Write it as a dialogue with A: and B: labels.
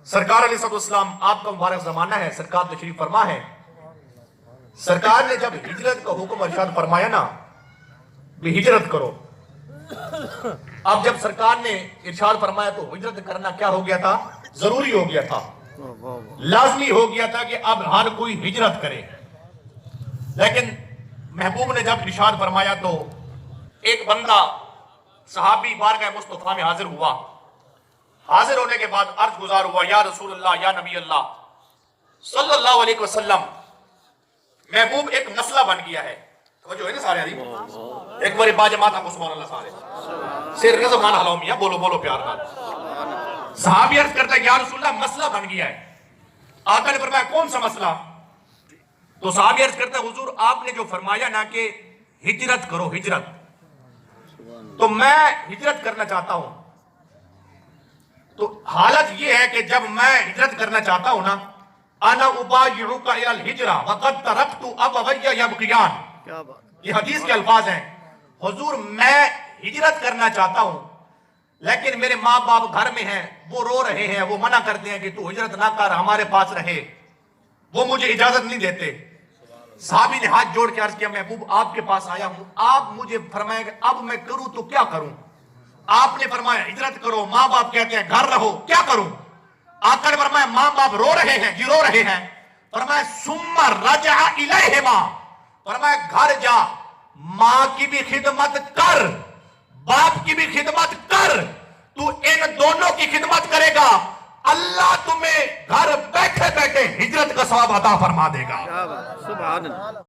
A: سرکار علیہ السلام آپ کا مبارک زمانہ ہے، سرکار تشریف فرما ہے. سرکار نے جب ہجرت کا حکم ارشاد فرمایا نا بھی ہجرت کرو، اب جب سرکار نے ارشاد فرمایا تو ہجرت کرنا کیا ہو گیا تھا؟ ضروری ہو گیا تھا، لازمی ہو گیا تھا کہ اب ہر کوئی ہجرت کرے. لیکن محبوب نے جب ارشاد فرمایا تو ایک بندہ صحابی بارگاہ مصطفیٰ میں حاضر ہوا. حاضر ہونے کے بعد عرض گزار ہوا، یا رسول اللہ، یا نبی اللہ صلی اللہ علیہ وسلم، محبوب ایک مسئلہ بن گیا ہے. توجہ ہے نا سارے عزیز، ایک بار باجماعت آپ کو سبحان اللہ سارے سیر کے زمان حلاؤ میاں، بولو بولو پیار کا. صحابی عرض کرتا ہے یا رسول اللہ مسئلہ بن گیا ہے. آقا نے فرمایا کون سا مسئلہ؟ تو صحابی عرض کرتا ہے حضور آپ نے جو فرمایا نا کہ ہجرت کرو، ہجرت، تو میں ہجرت کرنا چاہتا ہوں. تو حالت یہ ہے کہ جب میں ہجرت کرنا چاہتا ہوں نا، انا ابایعک الی الہجرہ وقد ترکت ابوی یبکیان، یہ حدیث کے الفاظ ہیں. حضور میں ہجرت کرنا چاہتا ہوں لیکن میرے ماں باپ گھر میں ہیں، وہ رو رہے ہیں، وہ منع کرتے ہیں کہ تو ہجرت نہ کر، ہمارے پاس رہے، وہ مجھے اجازت نہیں دیتے. صحابی نے ہاتھ جوڑ کے عرض کیا محبوب آپ کے پاس آیا ہوں، آپ مجھے فرمائیں کہ اب میں کروں تو کیا کروں؟ آپ نے فرمایا ہجرت کرو، ماں باپ کہتے ہیں گھر رہو، کیا کروں؟ آقا نے فرمایا ماں باپ رو رہے ہیں، جی رو رہے ہیں. فرمایا ثم رجع الیہما، فرمایا گھر جا، ماں کی بھی خدمت کر، باپ کی بھی خدمت کر، تو ان دونوں کی خدمت کرے گا، اللہ تمہیں گھر بیٹھے بیٹھے ہجرت کا ثواب عطا فرما دے گا.
B: سبحان اللہ.